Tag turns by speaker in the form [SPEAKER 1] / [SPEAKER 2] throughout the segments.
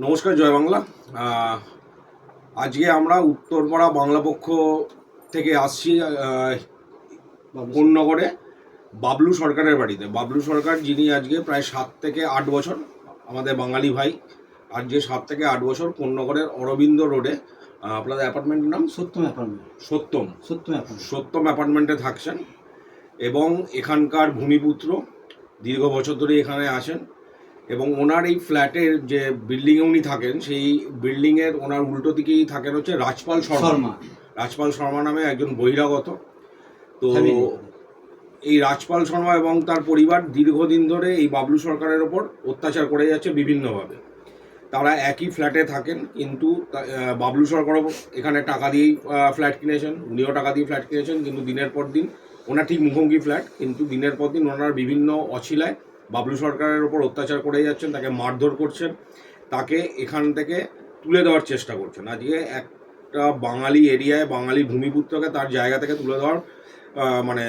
[SPEAKER 1] নমস্কার, জয় বাংলা। আজকে আমরা উত্তরপাড়া বাংলা পক্ষ থেকে আসছি কোন্নগরে বাবলু সরকারের বাড়িতে। বাবলু সরকার, যিনি আজকে প্রায় 7 থেকে 8 বছর, আমাদের বাঙালি ভাই, আজকে 7 থেকে 8 বছর কোন্নগরের অরবিন্দ রোডে, আপনাদের অ্যাপার্টমেন্টের নাম
[SPEAKER 2] সত্যম অ্যাপার্টমেন্ট।
[SPEAKER 1] সত্যম অ্যাপার্টমেন্টে থাকছেন এবং এখানকার ভূমিপুত্র, দীর্ঘ বছর ধরে এখানে আছেন। এবং ওনার এই ফ্ল্যাটের যে বিল্ডিংয়ে উনি থাকেন, সেই বিল্ডিংয়ের ওনার উল্টো দিকেই থাকেন হচ্ছে রাজপাল শর্মা। রাজপাল শর্মা নামে একজন বহিরাগত। তো এই রাজপাল শর্মা এবং তার পরিবার দীর্ঘদিন ধরে এই বাবলু সরকারের ওপর অত্যাচার করে যাচ্ছে বিভিন্নভাবে। তারা একই ফ্ল্যাটে থাকেন, কিন্তু বাবলু সরকারও এখানে টাকা দিয়েই ফ্ল্যাট কিনেছেন, উনিও টাকা দিয়ে ফ্ল্যাট কিনেছেন। কিন্তু দিনের পর দিন ওনার ঠিক মুখোমুখি ফ্ল্যাট, কিন্তু দিনের পর দিন ওনার বিভিন্ন অছিলায় বাবলু সরকারের ওপর অত্যাচার করে যাচ্ছেন, তাকে মারধর করছেন, তাকে এখান থেকে তুলে দেওয়ার চেষ্টা করছেন। আজকে একটা বাঙালি এরিয়ায় বাঙালি ভূমিপুত্রকে তার জায়গা থেকে তুলে দেওয়ার মানে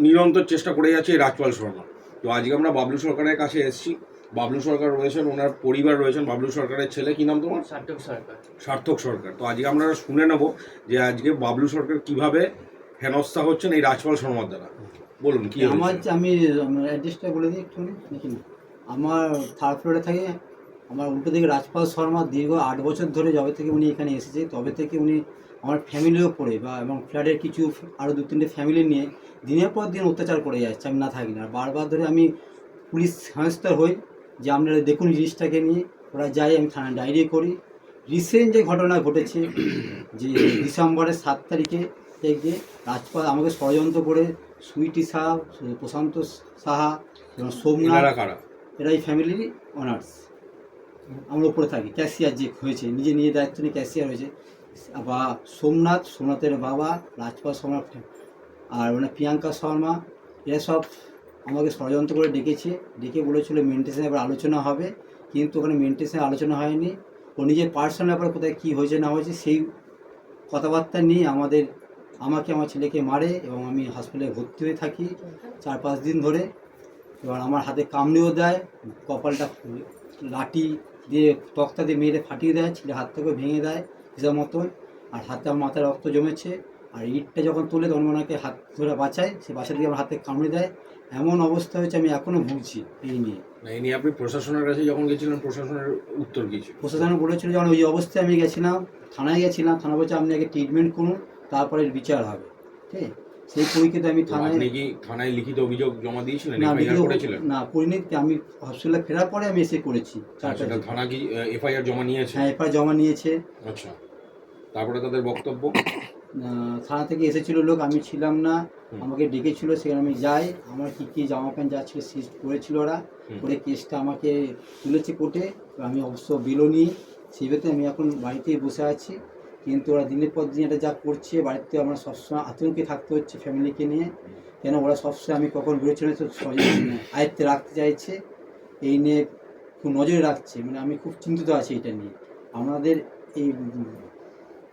[SPEAKER 1] নিরন্তর চেষ্টা করে যাচ্ছে এই রাজপাল শর্মা। তো আজকে আমরা বাবলু সরকারের কাছে এসেছি। বাবলু সরকার রয়েছেন, ওনার পরিবার রয়েছেন। বাবলু সরকারের ছেলে, কি নাম তোমার? সার্থক সরকার। তো আজকে আমরা শুনে নেব যে আজকে বাবলু সরকার কিভাবে হেনস্থা হচ্ছেন এই রাজপাল শর্মার দ্বারা। বলুন কি
[SPEAKER 2] আমার আমি অ্যাড্রেসটা বলে দিই একটু, দেখি না। আমার থার্ড ফ্লোরে থাকে। আমার উল্টো দিকে রাজপাল শর্মা দীর্ঘ 8 বছর ধরে, যবে থেকে উনি এখানে এসেছে তবে থেকে উনি আমার ফ্যামিলিও পড়ে এবং ফ্ল্যাটের কিছু আরও 2-3টে ফ্যামিলি নিয়ে দিনের পর দিন অত্যাচার করে যাচ্ছে। আমি না থাকি না, আর বারবার ধরে আমি পুলিশ সংস্থা হই যে আপনারা দেখুন জিনিসটাকে নিয়ে। ওরা যাই, আমি থানায় ডায়েরি করি। রিসেন্ট যে ঘটনা ঘটেছে, যে ডিসেম্বরের 7 তারিখে থেকে রাজপাল আমাকে ষড়যন্ত্র করে সুইটি সাহা, প্রশান্ত সাহা এবং সোমনাথ, এরা এই ফ্যামিলির অনার্স। আমরা উপরে থাকি, ক্যাশিয়ার যে হয়েছে, নিজে দায়িত্ব নিয়ে ক্যাশিয়ার হয়েছে। বা সোমনাথের বাবা, রাজপাল শর্মা আর প্রিয়াঙ্কা শর্মা, এরা সব আমাকে ষড়যন্ত্র করে ডেকে বলেছিল মেন্টেন্সের ব্যাপারে আলোচনা হবে, কিন্তু ওখানে মেন্টেন্সের আলোচনা হয়নি। ও নিজের পার্সোনাল ব্যাপারে কোথায় কী হয়েছে না হয়েছে সেই কথাবার্তা নিয়ে আমাকে আমার ছেলেকে মারে এবং আমি হাসপাতালে ভর্তি হয়ে থাকি 4-5 দিন ধরে। এবার আমার হাতে কামড়েও দেয়, কপালটা লাঠি দিয়ে তক্তা দিয়ে মেরে ফাটিয়ে দেয়, ছেলে হাত থেকে ভেঙে দেয় হিসাব মতন। আর হাতে আমার মাথায় রক্ত জমেছে। আর ইটটা যখন তুলে তখন ওনাকে হাত ধরে বাঁচায়, সে বাঁচা দিয়ে আমার হাতে কামড়ে দেয়। এমন অবস্থা হয়েছে, আমি এখনও ভুগছি এই নিয়ে।
[SPEAKER 1] আপনি প্রশাসনের কাছে যখন গেছিলেন, প্রশাসনের উত্তর কী ছিল?
[SPEAKER 2] প্রশাসন বলেছিল যখন ওই অবস্থায় আমি গেছিলাম, থানায় গেছিলাম, থানা বলছে আপনি আগে ট্রিটমেন্ট করুন, তারপরে বিচার হবে। ঠিক আছে, সেই পরীক্ষিত আমি
[SPEAKER 1] থানায় লিখিত অভিযোগ জমা দিয়েছিলেন?
[SPEAKER 2] না করিনি, আমি হসপিটালে ফেরার পরে আমি এসে করেছি।
[SPEAKER 1] থানা কি এফআইআর জমা নিয়েছে?
[SPEAKER 2] হ্যাঁ, এফআইআর জমা নিয়েছে।
[SPEAKER 1] আচ্ছা, তারপরে তাদের বক্তব্য?
[SPEAKER 2] থানা থেকে এসেছিল লোক, আমি ছিলাম না, আমাকে ডেকেছিল, সেখানে আমি যাই। আমার কী জামা প্যান্ট যা ছিল সিজ করেছিল ওরা, করে কেসটা আমাকে তুলেছে কোর্টে। আমি অবশ্য বেলও নিই, সেই ভেতরে আমি এখন বাড়িতেই বসে আছি। কিন্তু ওরা দিনের পর দিন এটা যা করছে, বাড়িতে আমার সবসময় আতঙ্কে থাকতে হচ্ছে ফ্যামিলিকে নিয়ে। কেন ওরা সবসময় আমি কখন বেরোচ্ছি না আয়ত্তে রাখতে চাইছে, এই নিয়ে খুব নজরে রাখছে। আমি খুব চিন্তিত আছি এটা নিয়ে। আমাদের এই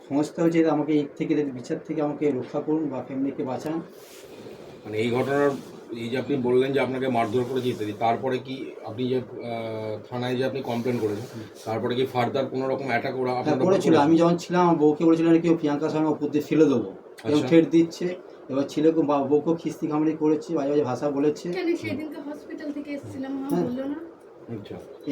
[SPEAKER 2] সংস্থা হচ্ছে আমাকে এই থেকে, বিচার থেকে আমাকে রক্ষা করুন বা ফ্যামিলিকে বাঁচান।
[SPEAKER 1] এই ঘটনার, এই যে আপনি বললেন যে আপনাকে মারধর করেছে ইত্যাদি, তারপরে কি আপনি যে থানায় যে আপনি কমপ্লেন করেছেন, তারপরে কি ফার্দার কোনো রকম অ্যাটাক ওরা
[SPEAKER 2] করেছিল? আমি যখন ছিলাম, আমার বউকে বলেছিলেন কি প্রিয়াঙ্কা শর্মা উপর দিয়ে ফেলে দেবো, এবং ঠেট দিচ্ছে। এবার ছেলেকে বউকে খিস্তি খামড়ি করেছি, বাজে বাজে ভাষা বলেছে।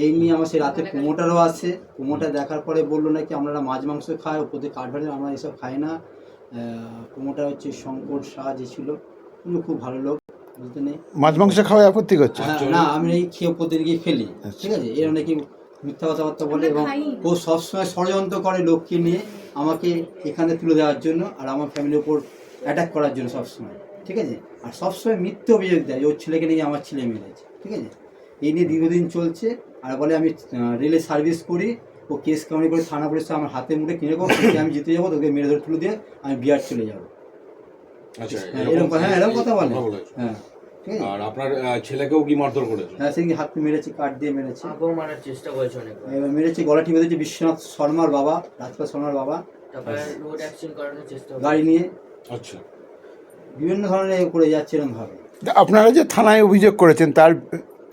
[SPEAKER 2] এই নিয়ে আমার সে রাতে প্রমোটারও আসে। প্রমোটার দেখার পরে বললো নাকি আমরা মাছ মাংস খাই, ওপর দিয়ে কাঠ ভাড়ি, আমরা এসব খাই না। প্রমোটার হচ্ছে শঙ্কর শাহ যে ছিল, উনি খুব ভালো লোক, বুঝতে নেই।
[SPEAKER 3] মাছ মাংস খাওয়ায় আপত্তি করছে
[SPEAKER 2] না, আমি এই খেয়ে ওপর দিয়ে গিয়ে ফেলি। ঠিক আছে, এরা নাকি মিথ্যা কথাবার্তা বলে এবং ও সবসময় ষড়যন্ত্র করে লোককে নিয়ে আমাকে এখানে তুলে দেওয়ার জন্য আর আমার ফ্যামিলির উপর অ্যাটাক করার জন্য সবসময়। ঠিক আছে, আর সবসময় মিথ্যে অভিযোগ দেয় ওর ছেলেকে নিয়ে আমার ছেলে মেরেছে। ঠিক আছে, এই নিয়ে দীর্ঘদিন চলছে। আর বলে আমি রেলে সার্ভিস করি, ও কেস কামারি করে থানা পুলিশ আমার হাতে মুঠে কিনে আমি জিতে যাবো, তোকে মেরে ধরে তুলে দিয়ে আমি বিহার চলে যাবো। এরকম কথা বলে। হ্যাঁ,
[SPEAKER 1] আর আপনার ছেলেকেও কি মারধর করেছে?
[SPEAKER 2] হ্যাঁ, সে হাত মেরেছে, কাঠ দিয়ে মেরেছে,
[SPEAKER 4] মারার চেষ্টা করেছে অনেক,
[SPEAKER 2] এবার মেরেছে, গলা টিপে দিয়েছে। বিশ্বনাথ শর্মার বাবা, রাজপাল শর্মার বাবা,
[SPEAKER 4] তারপরে রোড অ্যাক্সিডেন্ট করানোর চেষ্টা
[SPEAKER 2] গাড়ি নিয়ে।
[SPEAKER 1] আচ্ছা,
[SPEAKER 2] বিভিন্ন ধরনের করে যাচ্ছে এরকম ভাবে।
[SPEAKER 3] আপনারা যে থানায় অভিযোগ করেছেন তার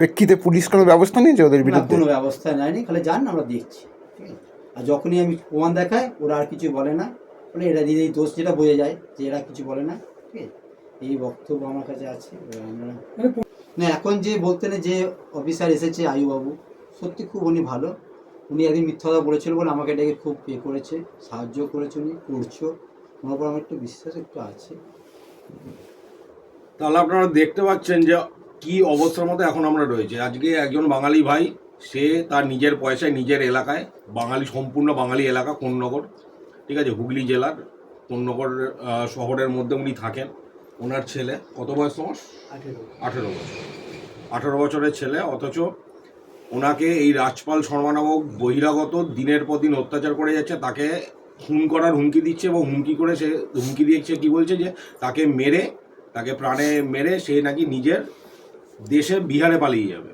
[SPEAKER 3] প্রেক্ষিতে পুলিশ কোনো ব্যবস্থা নিয়েছে ওদের
[SPEAKER 2] না,
[SPEAKER 3] বিরুদ্ধে?
[SPEAKER 2] কোনো ব্যবস্থা নেয়নি, খালি যান আমরা দেখছি, ঠিক আছে। আর যখনই আমি প্রমাণ দেখাই ওরা আর কিছু বলে না, বলে এরা দিদি দোষ যেটা বোঝা যায় যে এরা কিছু বলে না, ঠিক আছে। এই বক্তব্য আমার কাছে আছে। এবার আমরা না, এখন যে বলতেন যে অফিসার এসেছে আয়ুবাবু, সত্যি খুব উনি ভালো। উনি একদিন মিথ্যা কথা বলেছিল বলে আমাকে ডেকে খুব করেছে, সাহায্য করেছে, উনি করছো, ওনার উপর আমার একটু বিশ্বাস একটু আছে।
[SPEAKER 1] তাহলে আপনারা দেখতে পাচ্ছেন যে কি অবস্থার মধ্যে এখন আমরা রয়েছে। আজকে একজন বাঙালি ভাই, সে তার নিজের পয়সায় নিজের এলাকায়, বাঙালি সম্পূর্ণ বাঙালি এলাকা কোন্নগর, ঠিক আছে, হুগলি জেলার কোন্নগর শহরের মধ্যে উনি থাকেন। ওনার ছেলে কত বয়স তোমার? 18 বছর। 18 বছরের ছেলে, অথচ ওনাকে এই রাজপাল শর্মা নামক বহিরাগত দিনের পর দিন অত্যাচার করে যাচ্ছে, তাকে খুন করার হুমকি দিচ্ছে এবং হুমকি দিয়েছে কি বলছে যে তাকে প্রাণে মেরে সে নাকি নিজের দেশে বিহারে পালিয়ে যাবে।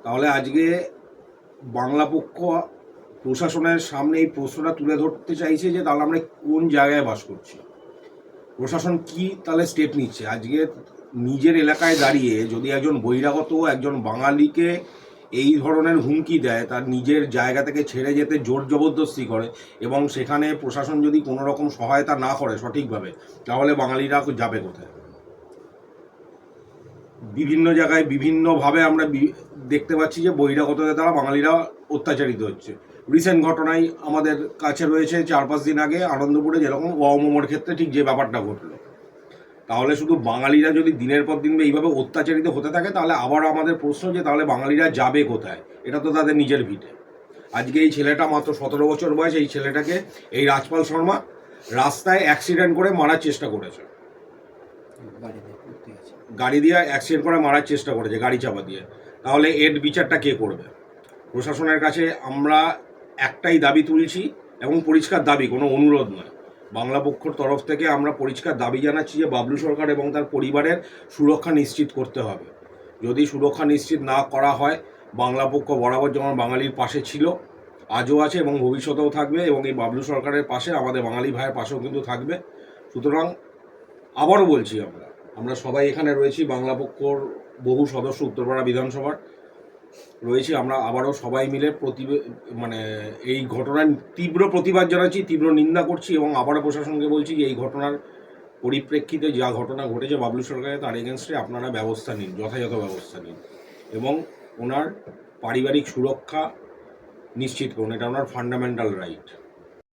[SPEAKER 1] তাহলে আজকে বাংলা পক্ষ প্রশাসনের সামনে এই প্রশ্নটা তুলে ধরতে চাইছে যে তাহলে আমরা কোন জায়গায় বাস করছি, প্রশাসন কি তাহলে স্টেপ নিচ্ছে। আজকে নিজের এলাকায় দাঁড়িয়ে যদি একজন বহিরাগত একজন বাঙালিকে এই ধরনের হুমকি দেয়, তার নিজের জায়গা থেকে ছেড়ে যেতে জোর জবরদস্তি করে, এবং সেখানে প্রশাসন যদি কোনো রকম সহায়তা না করে সঠিকভাবে, তাহলে বাঙালিরা যাবে কোথায়? বিভিন্ন জায়গায় বিভিন্নভাবে আমরা দেখতে পাচ্ছি যে বহিরাগতদের দ্বারা বাঙালিরা অত্যাচারিত হচ্ছে। রিসেন্ট ঘটনায় আমাদের কাছে রয়েছে 4-5 দিন আগে আনন্দপুরে যেরকম ওয়াও মোমোর ক্ষেত্রে ঠিক যে ব্যাপারটা ঘটলো। তাহলে শুধু বাঙালিরা যদি দিনের পর দিন এইভাবে অত্যাচারিত হতে থাকে, তাহলে আবার আমাদের প্রশ্ন যে তাহলে বাঙালিরা যাবে কোথায়? এটা তো তাদের নিজের ভিটে। আজকে এই ছেলেটা মাত্র 17 বছর বয়স, এই ছেলেটাকে এই রাজপাল শর্মা রাস্তায় অ্যাক্সিডেন্ট করে মারার চেষ্টা করেছে, গাড়ি দিয়ে অ্যাক্সিডেন্ট করে মারার চেষ্টা করেছে, গাড়ি চাপা দিয়ে। তাহলে এর বিচারটা কে করবে? প্রশাসনের কাছে আমরা একটাই দাবি তুলছি, এবং পরিষ্কার দাবি, কোনো অনুরোধ নয়। বাংলা পক্ষর তরফ থেকে আমরা পরিষ্কার দাবি জানাচ্ছি যে বাবলু সরকার এবং তার পরিবারের সুরক্ষা নিশ্চিত করতে হবে। যদি সুরক্ষা নিশ্চিত না করা হয়, বাংলা পক্ষ বরাবর যেমন বাঙালির পাশে ছিল, আজও আছে এবং ভবিষ্যতেও থাকবে, এবং এই বাবলু সরকারের পাশে আমাদের বাঙালি ভাইয়ের পাশেও কিন্তু থাকবে। সুতরাং আবারও বলছি, আমরা সবাই এখানে রয়েছি, বাংলা পক্ষর বহু সদস্য উত্তরপাড়া বিধানসভার রয়েছি। আমরা আবারও সবাই মিলে এই ঘটনার তীব্র প্রতিবাদ জানাচ্ছি, তীব্র নিন্দা করছি, এবং আবারও প্রশাসনকে বলছি যে এই ঘটনার পরিপ্রেক্ষিতে যা ঘটনা ঘটেছে বাবলু সরকারের, তার এগেনস্টে আপনারা ব্যবস্থা নিন, যথাযথ ব্যবস্থা নিন, এবং ওনার পারিবারিক সুরক্ষা নিশ্চিত করুন। এটা ওনার ফান্ডামেন্টাল রাইট।